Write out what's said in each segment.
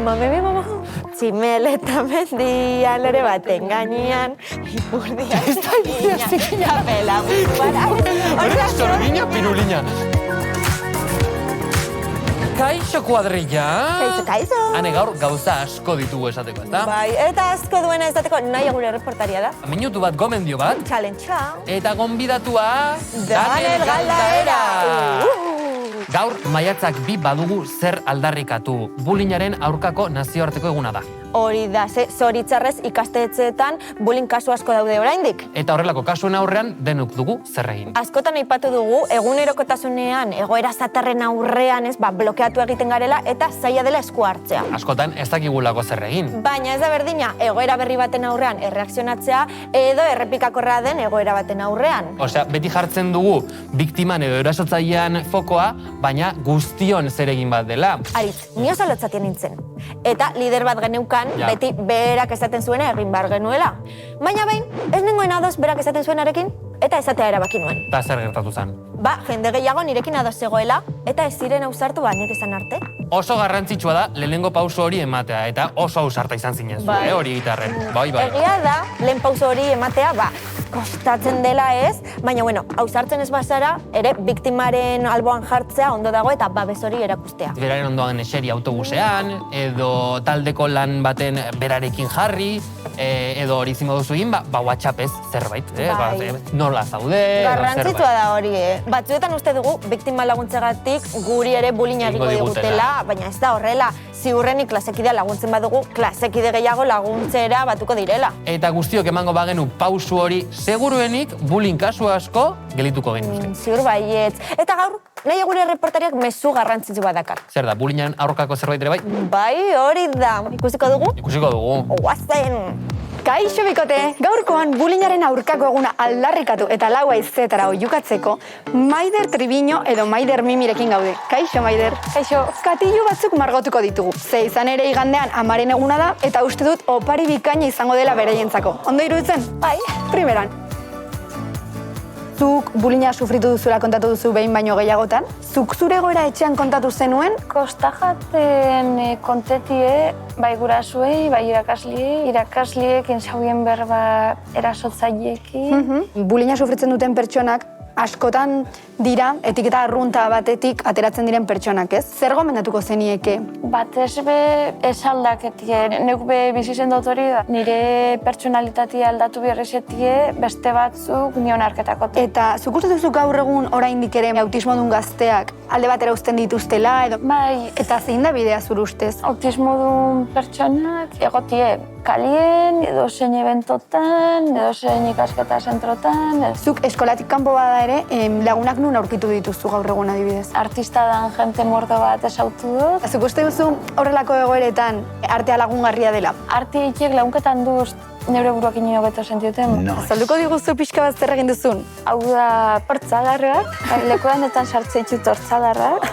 mama. Tximeleta mendian, lore baten gainean, ipurdia zikina pela buruara. Hora, sorgina, pirulina. Kaixo kuadrilla. Kaixo. Hane gaur gauza asko ditugu esateko, ezta? Bai, eta asko duena esateko nahi gure reportaria da. Minutu bat gomendio bat. Challenge. Eta gonbidatua... Daniel Galdaera. Gaur, maiatzak 2 badugu zer aldarrikatu. Bullyingaren aurkako nazioarteko eguna da. Hori da, zoritzarrez ikastetxeetan bullying kasu asko daude oraindik. Eta horrelako kasuen aurrean denok dugu zer egin. Askotan aipatu dugu, egunerokotasunean, egoera zatarren aurrean blokeatu egiten garela eta zaila dela esku hartzea. Askotan ez dakigulako zer egin. Baina ez da berdina, egoera berri baten aurrean erreakzionatzea edo errepikakorra den egoera baten aurrean. Osea, beti jartzen dugu biktiman edo erasotzailean fokoa, baina guztion zer egin bat dela. Aritz, ni oso lotzatien nintzen. Eta lider bat geneukan, beti berak esaten zuena egin behar genuela. Baina behin, ez nengoen ados berak esaten zuenarekin, eta esatea erabaki nuen. Eta zer gertatu zen? Jende gehiago nirekin ados zegoela, eta ez ziren ausartu nik esan arte. Oso garrantzitsua da lehenengo pauso hori ematea, eta oso ausarta izan zinen hori gitarren. Bai. Egia da, lehen pauso hori ematea, kostatzen dela ez, baina, ausartzen ez bazara, ere biktimaren alboan jartzea ondo dago eta babes hori erakustea. Beraren ondoan eseri autobusean, edo taldeko lan baten berarekin jarri, edo hori zimo duzu egin, WhatsAppez zerbait, nola zaude, garrantzitsua da hori, Batzuetan uste dugu, biktima laguntzegatik guri ere bullying egingo digutela, baina ez da horrela, ziurrenik klasekidea laguntzen badugu, klasekide gehiago laguntzera batuko direla. Eta guztiok emango bagenu pausu hori, seguruenik bullying kasu asko gelituko genuzke. Ziur baietz. Eta gaur, nahi gure reportariak mezu garrantzitsu bat dakar. Zer da, bullyingaren aurkako zerbait ere bai? Bai, hori da. Ikusiko dugu? Ikusiko dugu. Oazen! Kaixo bikote, gaurkoan bullyingaren aurkako eguna aldarrikatu eta laua izetara oiukatzeko Maider Triviño edo Maider Mimirekin gaude. Kaixo, Maider. Kaixo. Katilu batzuk margotuko ditugu. Ze izan ere igandean amaren eguna da eta uste dut opari bikaina izango dela bereientzako. Ondo iruditzen? Bai. Primeran. Zuk bullyinga sufritu duzula kontatu duzu behin baino gehiagotan. Zuk zure egoera etxean kontatu zenuen? Kosta jaten kontetie, bai gurasuei, bai irakasliek enxauen berba erasotzaileekin. Bullyinga sufritzen duten pertsonak askotan dira, etiketa arrunta batetik ateratzen diren pertsonak, ez? Zer gomendatuko zenieke? Batez be esaldaketie, neuk be bizizen dut hori da. Nire pertsonalitatea aldatu berrezetie beste batzuk nion arketakote. Eta zuk uste duzu gaur egun oraindik ere autismodun gazteak alde batera uzten dituztela edo? Bai. Eta zein da bidea zure ustez? Autismodun pertsonak egotie kalien, edo zein eventotan, edo zein ikasketa zentrotan. Zuk eskolatik kanpo bada ere, lagunak nun aurkitu dituzu gaur egun adibidez? Artista dan jente mordo bat esautu dut. Zuk uste duzu horrelako egoeretan artea lagungarria dela? Arte itxiek lagunketan duz neure buruak ino beto sentiuten. Azalduko diguzu pixka bat zer egin duzun? Hau da hortzadarrak, lekuanetan sartzen ditut hortzadarrak.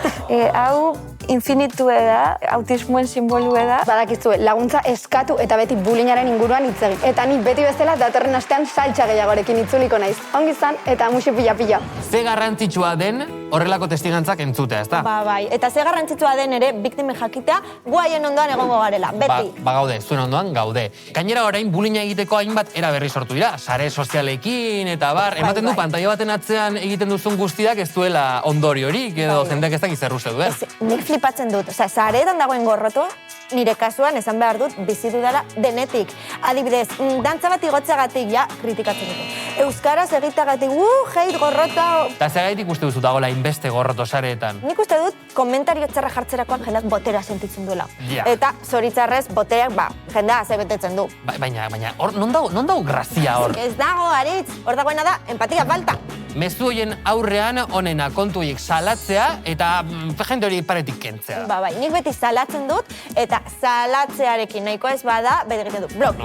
Hau infinitue da, autismoen simbolue da. Badakizue, laguntza eskatu eta beti bullyingaren inguruan hitz egin. Eta ni beti bezala datorren astean saltsa gehiagorekin itzuliko naiz. Ongi izan eta muxe pila-pila. Ze garrantzitsua den horrelako testigantzak entzutea, ezta? Bai. Eta ze garrantzitsua den ere biktimen jakitea guaien ondoan egongo garela, beti. Gaude, zuen ondoan gaude. Gainera orain bullyinga egiteko hainbat era berri sortu dira, sare sozialekin eta ematen du pantaila baten atzean egiten duzun guztiak ez duela ondoriorik edo jendeak ez dakiz zer uste duen. Nik flipatzen dut, sareetan dagoen gorrotoa, nire kasuan esan behar dut bizi dudala denetik. Adibidez, dantza bat igotzeagatik kritikatzen dut. Euskaraz egiteagatik, heit gorrota... Eta zegaitik uste duzu dagoela inbeste gorroto sareetan? Nik uste dut komentario txarra jartzerakoan jendeak botera sentitzen duela. Ja. Eta zoritzarrez boterak, jendea zebetetzen du. Baina, hor, non dago grazia hor? Ez dago, Aritz, hor dagoena da, empatia falta. Mezu horien aurrean onena kontu horiek salatzea eta jende hori paretik kentzea. Bai, nik beti salatzen dut eta salatzearekin nahiko ez bada, beti egiten du blok,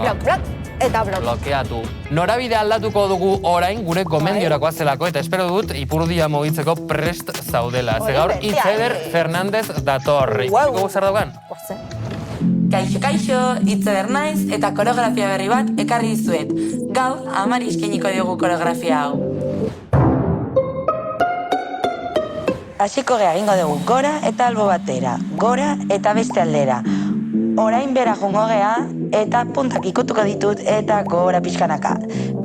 eta blok. Blokeatu. Norabide aldatuko dugu orain gure gomendiorakoa zelako eta espero dut ipurdia mugitzeko prest zaudela. Ze gaur Itziar Fernandez dator. Ikusiko zer daukan? Kaixo, Itziar naiz eta koreografia berri bat ekarri dizuet. Gaur, Amari eskainiko diogu koreografia hau. Hasiko gea egingo dugu gora eta albo batera, gora eta beste aldera. orain bera jongo gea, eta puntak ikutuko ditut eta gora pixkanaka.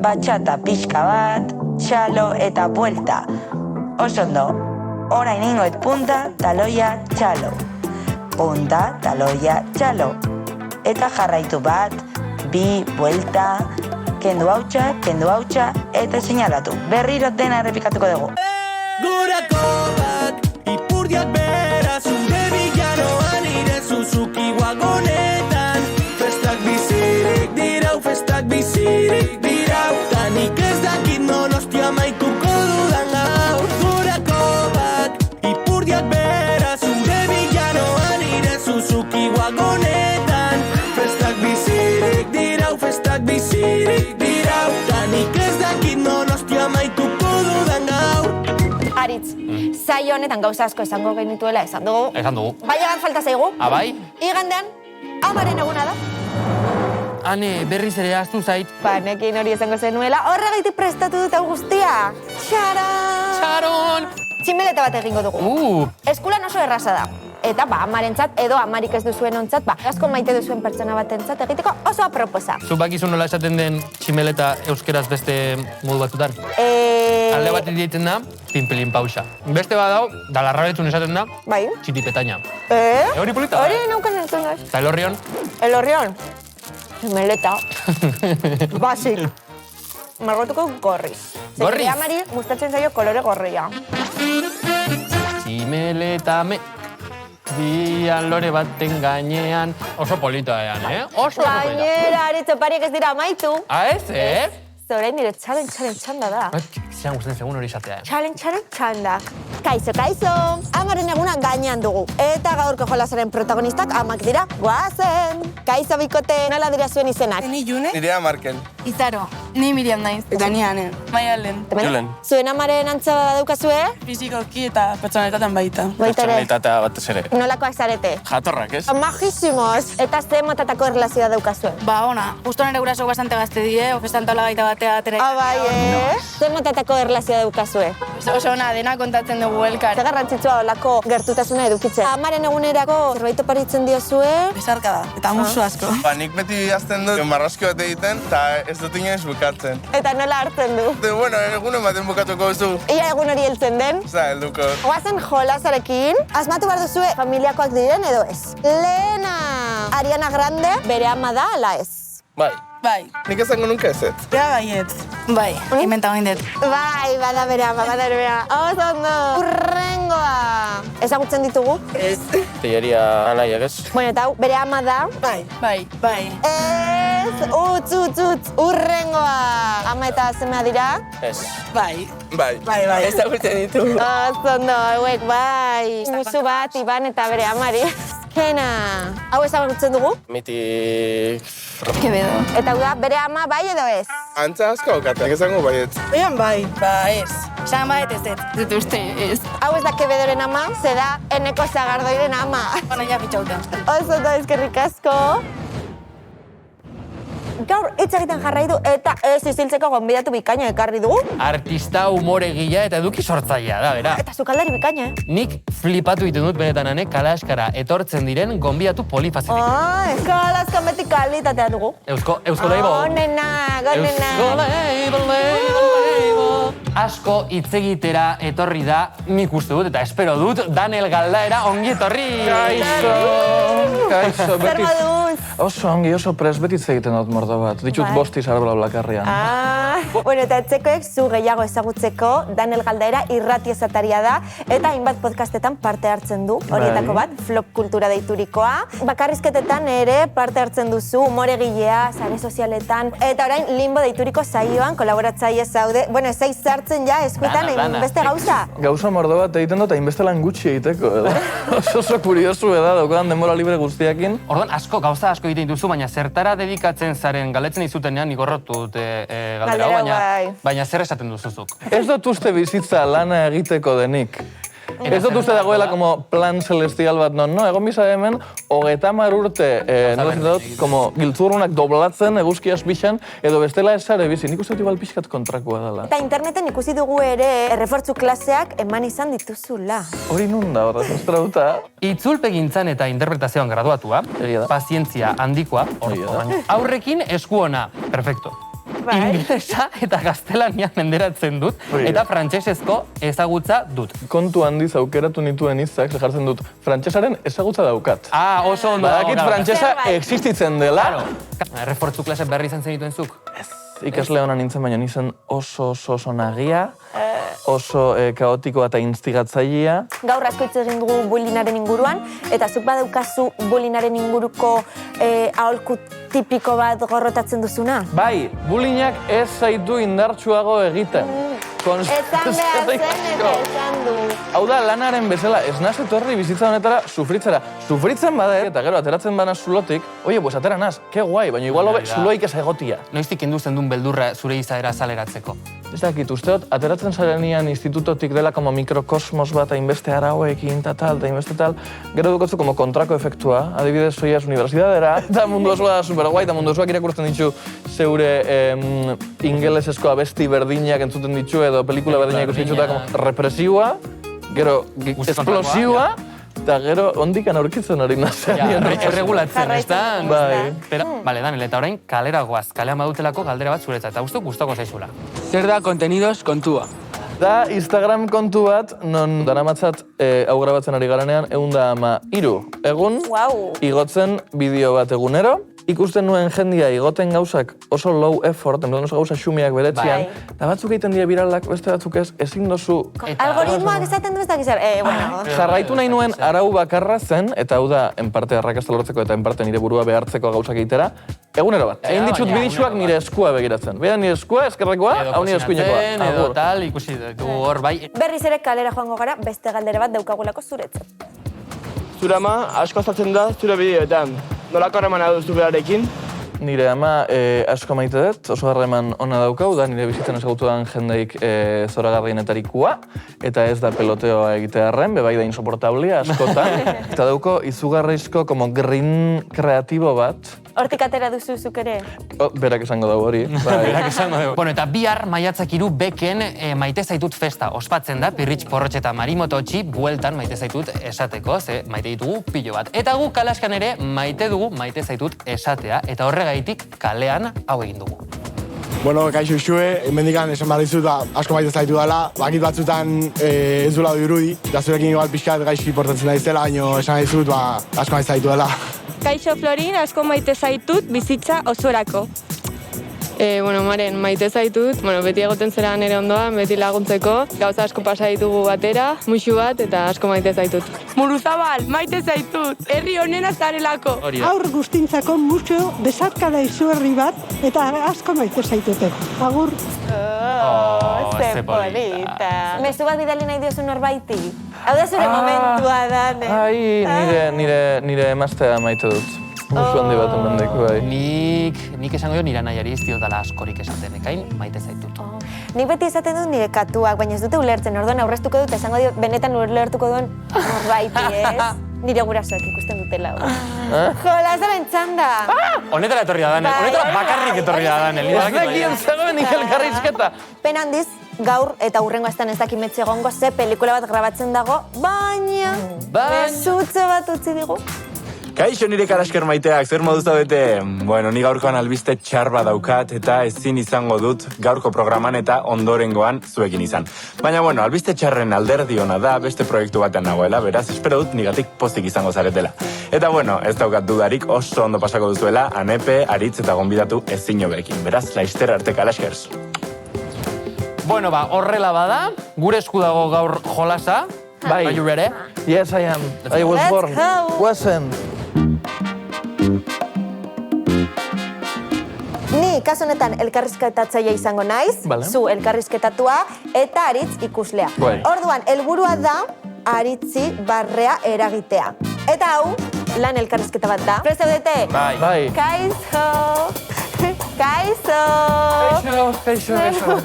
Batxata pixka bat, txalo eta buelta. Oso ondo, orain ingoet punta, taloia, txalo. Punta, taloia, txalo. Eta jarraitu bat, bi, buelta, kendu hautsa, eta seinalatu. Berriro dena errepikatuko dugu. Gorako bat, ipurdiak bera, zure bilanoan ire Suzuki wagonetan. Festak bizirik dirau, tanik ez dakit Donostia maituko dudan gaur. Gorako bat, ipurdiak bera, zure bilanoan ire Suzuki wagonetan. Festak bizirik dirau, tanik ez dakit Donostia maituko dudan gaur. Aritz, saio honetan gauza asko esango genituela esan dugu. Esan dugu. Baina bat falta zaigu. Abai? Igandean, amaren eguna da. Ane, berriz ere ahaztu zait. Nekin hori esango zenuela, horregaitik prestatu dut hau guztia. Txaran! Txaron! Tximeleta bat egingo dugu. Eskulan oso erraza da. Eta amarentzat edo amarik ez duzuen ontzat, asko maite duzuen pertsona batentzat egiteko oso aproposa. Zuk bakizu nola esaten den tximeleta euskeraz beste modu batzutan? Alde bat ditzen da, pinpelin pausa. Beste bat dau, dalarrabetzun esaten da, Bai. txitipetaina. Hori polita, Hori nauken entzun da. Eta elorrion? Elorrion. Tximeleta. Basik. Margotuko gorriz. Gorriz? Zeke amari gustatzen zaio kolore gorria. Tximeleta Dian lore baten gainean. Oso polita ean, Oso polita. Gainera, Aritz, opariek ez dira amaitu. Ez, Zorain nire txanda da. Zeran guztien segun hori izatea, Txanda. Kaixo. Amaren eguna gainean dugu. Eta gaurko jolasaren protagonistak amak dira. Guazen! Kaixo bikote, nola dira zuen izenak? Ni June. Nirea Markel. Izaro. Ni Miriam naiz. Eta ni Ane. Maialen. Julen. Zuen amaren antzada daukazue? Fizikoki eta pertsonalitatean baita. Baita ere. Personalitatea batez ere. Nolakoak zarete? Jatorrak, ez? Majísimos! Eta ze motatako erlazioa daukazue? Ba, ona. Justo nire guraso bastante gazte die, ofestan tola gaita batea atera. Bai, Ze motatako erlazioa daukazue? Oso ona, dena kontatzen dugu elkar. Ze garrantzitsua olako gertutasuna edukitzen. Amaren egunerako zerbait oparitzen diozue? Besarka da, eta musu asko. Ba, nik beti idazten dut marrazki bat egiten, eta ez dut inoiz bukatzen. Eta nola hartzen du? Bueno, egunen baten bukatuko duzu. Ia egun hori heltzen den? Ez da, helduko. Goazen jolasarekin, asmatu behar duzue familiakoak diren edo ez. Lehena! Ariana Grande bere ama da ala ez? Bai. Bai. Nik esango nunca ez. Ja, baiet. Bai, inventa oindet. Bai, bada bere ama, Oso ondo! Urrengoa! Ezagutzen ditugu? Ez. Teieria anaiak, ez? Bueno, eta hau, bere ama da? Bai. Ez! Utz! Urrengoa! Ama eta semea dira? Ez. Bai. Bai. Ezagutzen ditu. Oso ondo, hauek, bai! Musu bat, Iban eta bere amari. Kena! Hau ezagutzen dugu? Mitik... Kebedo. Eta hau da, bere ama bai edo ez? Antza asko okatak, esango baiet. Ean bai. Ba, ez. Esan baiet ez. Dut uste, ez. Hau ez da Kebedoren ama, ze da Eneko Sagardoiren ama. Bana ja bitxauta. Oso ondo, eskerrik asko. Gaur hitz egiten jarrai du eta ez iziltzeko gonbidatu bikaina ekarri dugu. Artista, umoregilea eta eduki sortzailea da, bera. Eta sukaldari bikaina, Nik flipatu egiten dut benetan kalaskara etortzen diren gonbidatu polifazetik. Kalaskan beti kalitatea dugu. Eusko Leibo. Gonena. Eusko Leibo. Asko hitz egitera etorri da, nik uste dut eta espero dut, Daniel Galdaera ongi etorri. Kaixo, Zer moduz? Oso ongi, oso pres, beti hitz egiten dut mordo bat. Ditut Bai. bosti zarbala blakarrian. Bueno, eta etxekoek zu gehiago ezagutzeko Daniel Galdaera irrati ezataria da eta hainbat podcastetan parte hartzen du. Horietako bat, Flop Kultura deiturikoa. Bakarrizketetan ere parte hartzen duzu, umoregilea, sare sozialetan. Eta orain Limbo deituriko saioan kolaboratzaile zaude. Bueno, ez zaiz sartzen ja eskuetan Dana. beste gauza. Gauza mordo bat egiten dut, hainbeste lan gutxi egiteko, edo. Oso kuriosu da, daukadan denbora libre guztiakin. Orduan, gauza asko egiten duzu, baina zertara dedikatzen zaren galdetzen izutenean nik gorrotu dut galdera hau, Galdera, bai. baina zer esaten duzuzuk? Ez dut uste bizitza lana egiteko denik. Ez dut uste dagoela como plan celestial bat non, no? Egon biza hemen, 30 urte, nola zintatot, como giltzurrunak doblatzen, eguzkiaz pixan, edo bestela ez zare bizi. Nik uste dut igual pixkat kontrakoa dela. Eta interneten ikusi dugu ere errefortzu klaseak eman izan dituzula. Hori nun da, horrez estrauta. Itzulpegintzan eta interpretazioan graduatua, Egia da. pazientzia handikoa, Egia da. baina aurrekin esku ona, perfecto. Inglesa eta gaztelania menderatzen dut, eta frantsesezko ezagutza dut. Kontu handiz aukeratu nituen hitzak, jartzen dut, frantsesaren ezagutza daukat. Oso ondo. Badakit frantsesa existitzen dela. Errefortzu klase berri izan zenituen zuk? Ikasle hona nintzen, baina nintzen oso nagia, oso kaotikoa eta instigatzailea. Gaur asko hitz egin dugu bullyingaren inguruan, eta zuk badaukazu bullyingaren inguruko aholku tipiko bat gorrotatzen duzuna? Bai, bullyingak ez zaitu indartsuago egiten. Esan behar zen eta esan du. Hau da, lanaren bezala, ez naz etorri bizitza honetara sufritzera. Sufritzen bada, eta gero ateratzen bana zulotik, oie, pues atera naz, ke guai, baina igual hobe zuloik ez egotia. Noiztik induzten duen beldurra zure izaera azaleratzeko? Ez dakit, usteot, ateratzen zarenian institutotik dela como mikrokosmos bat, hainbeste arauekin, eta hainbeste tal, gero dukotzu como kontrako efektua, adibidez, soiaz unibertsitatera, eta mundu osoa superguai, eta mundu osoak irakurtzen ditu zeure ingelesezko abesti berdinak entzuten ditu, edo pelikula berdinak ikusten ditu, como represiua, gero esplosiua, eta gero ondikan aurkitzen hori nazean. Erregulatzen, ez da? Bai. Bale, Daniel, eta orain kalera goaz, kalean badutelako galdera bat zuretzat, eta gustoko zaizula. Zer da kontenidos kontua? Da Instagram kontu bat, non daramatzat hau grabatzen ari garanean, 113 egun, igotzen bideo bat egunero. Ikusten nuen jendia igoten gauzak oso low effort, enplan oso gauza xumiak beretzean, eta batzuk egiten dira biralak, beste batzuk ez, ezin dozu... Algoritmoak esaten du ez dakizar, bueno... Jarraitu nahi nuen arau bakarra zen, eta hau da, enparte arrakasta lortzeko eta enparte nire burua behartzeko gauzak egitera, egunero bat. Egin ditut biditxuak nire eskua begiratzen. Beda nire eskua, eskerrekoa, hau nire eskuinekoa. Edo tal, ikusi dugu hor, bai. Berriz ere kalera joango gara, beste galdera bat daukagulako zuretzat. Zure ama asko azaltzen da zure bideoetan. Nolako harremana duzu berarekin? Nire ama asko maite dut, oso harreman ona daukau, da nire bizitzen ezagutuan jendeik zoragarrienetarikua, eta ez da peloteoa egitearren, bebai da insoportablia askotan. Eta dauko izugarrizko como green kreatibo bat. Hortik atera duzu zuk ere? Berak esango dago hori. Berak esango dugu. Bueno, eta bihar maiatzak 3 beken maite zaitut festa ospatzen da, Pirritx Porrotx eta Marimototxi bueltan maite zaitut esateko, ze maite ditugu pilo bat. Eta gu kalaskan ere maite dugu maite zaitut esatea, eta horregaitik kalean hau egin dugu. Bueno, kaixo Xue, mendikan esan behar dizut, asko maite zaitu dela, bakit batzutan ez duela du irudi, da zurekin igual pixkat gaizki portatzen daizela, baina esan dizut, asko maite zaitu dela. Kaixo Florin, asko maite zaitut bizitza osorako. Maren, maite zaitut, beti egoten zera nire ondoan, beti laguntzeko, gauza asko pasa ditugu batera, muxu bat, eta asko maite zaitut. Muruzabal, maite zaitut, herri honena zarelako. Aur guztintzako muxu, besarkada izugarri bat, eta asko maite zaitute. Agur. Ze polita. Mezu bat bidali nahi diozu norbaiti. Hau da zure momentua da, ne? Ai, nire emaztea maite dut. Musu handi bat emendeko, bai. Nik esango jo nire nahiari iztio dala askorik esaten, ekain maite zaitut. Nik beti esaten dut nire katuak, baina ez dute ulertzen, orduan aurreztuko dut, esango dio, benetan ulertuko duen norbaiti, ez? Nire gurasoak ikusten dutela. Jola, zaren txanda! Honetara etorri da, Daniel. Honetara bakarrik etorri da, Daniel. Ez dakien zegoen elkarrizketa. Pena handiz, gaur eta hurrengo astean ez dakimetxe egongo ze pelikula bat grabatzen dago, baina mesutze bat utzi digu. Kaixo nire karasker maiteak, zer moduz da bete? Bueno, ni gaurkoan albiste txarba daukat eta ezin izango dut gaurko programan eta ondorengoan zuekin izan. Baina, bueno, albiste txarren alderdi ona da beste proiektu batean nagoela, beraz, espero dut nigatik postik izango zaretela. Eta, bueno, ez daukat dudarik oso ondo pasako duzuela, Anepe, Aritz eta gonbidatu ezin hobeekin. Beraz, laizter arte kalaskers. Bueno, horrela bada, gure esku dago gaur jolasa. Bai. Are you ready? Yes, I am. I was born. Wasn't. Ni, kasu honetan, elkarrizketatzaile izango naiz, zu elkarrizketatua eta Aritz ikuslea. Orduan, helburua da Aritzi barrea eragitea. Eta hau, lan elkarrizketa bat da. Prest zaudete? Bai. Kaixo! Kaixo! Kaixo.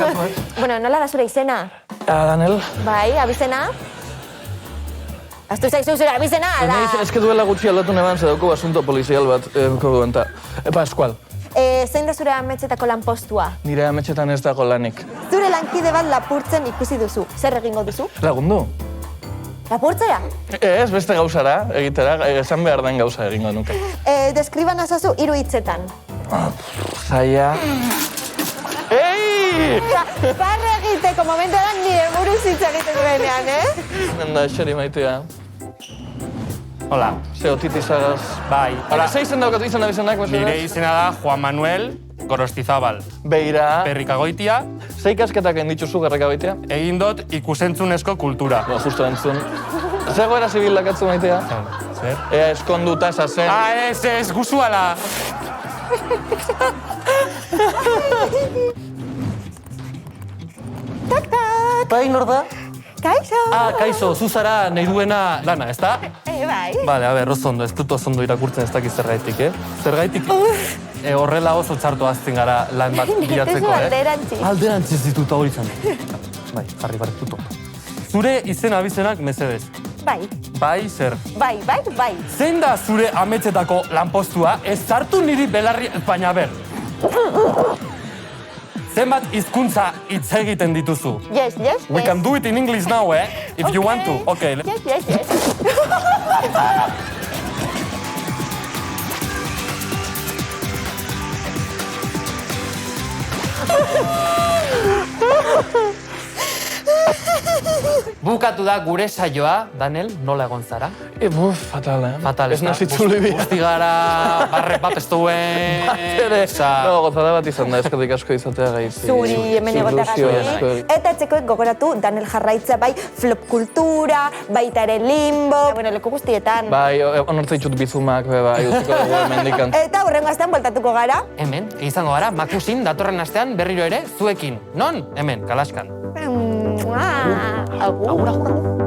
Bueno, nola da zure izena? Daniel. Bai, abizena? Aztu zaizu zure abizena, ala! Neiz, eske duela gutxi aldatu neban, zedauko asunto polizial bat, duen, eta... Pascual, Zein da zure ametxetako lanpostua? nire ametxetan ez dago lanik. Zure lankide bat lapurtzen ikusi duzu. Zer egingo duzu? Lagundu? Lapurtzera? Ez, beste gauzara, egitera, esan behar den gauza egingo nuke. Deskriban azazu 3 hitzetan. Zaila... Ei! Barre egiteko momentuan nire buruz hitz egiten duenean, Nenda, xeri maitea. Hola. Ze otitizagaz. Bai. Hola. Ze izen daukat izan abizenak, mesedez? Nire izena da Juan Manuel Gorostizabal. Beira. Perrikagoitia. Ze ikasketak enditzuzu garrikagoitia? Egin dut ikusentzunezko kultura. Justo entzun. Zegoera zibil dakatzu maitea? Zer? Ea eskonduta zazen. Ez, guzuala. Bai, nor da? Kaixo! Kaixo, zuzara nahi duena lana, ezta? Bai. Bale, a ber, oso ondo, ez dut oso ondo irakurtzen ez dakit zergaitik, Zergaitik horrela oso txarto azten gara lan bat bilatzeko, alderantziz. Alderantziz ditut hori izan. Bai, jarri dut. Zure izen abizenak mesedez. Bai. Bai, zer? Bai. Zein da zure ametxetako lanpostua? Ez zartu niri belarri, baina ber. Zenbat hizkuntza hitz egiten dituzu? Yes. We can do it in English now, if you want to. Okay. Yes. Bukatu da gure saioa, Daniel, nola egon zara? Fatal, Fatal, ez nazitzuli bia. Guzti gara, barre bat ez duen... No, gozada bat izan da, eskerrik asko izatea gaitzi. Zuri, hemen egoteagatik. Eta etxekoek gogoratu Daniel jarraitza bai flop kultura, baita ere limbo, leku guztietan. Bai, onortzaitxut bizumak, bai, utziko dugu hemendikan. Eta hurrengo astean bueltatuko gara. Hemen, izango gara, Makusin datorren astean berriro ere zuekin. Non? Hemen, Kalaskan. Agur.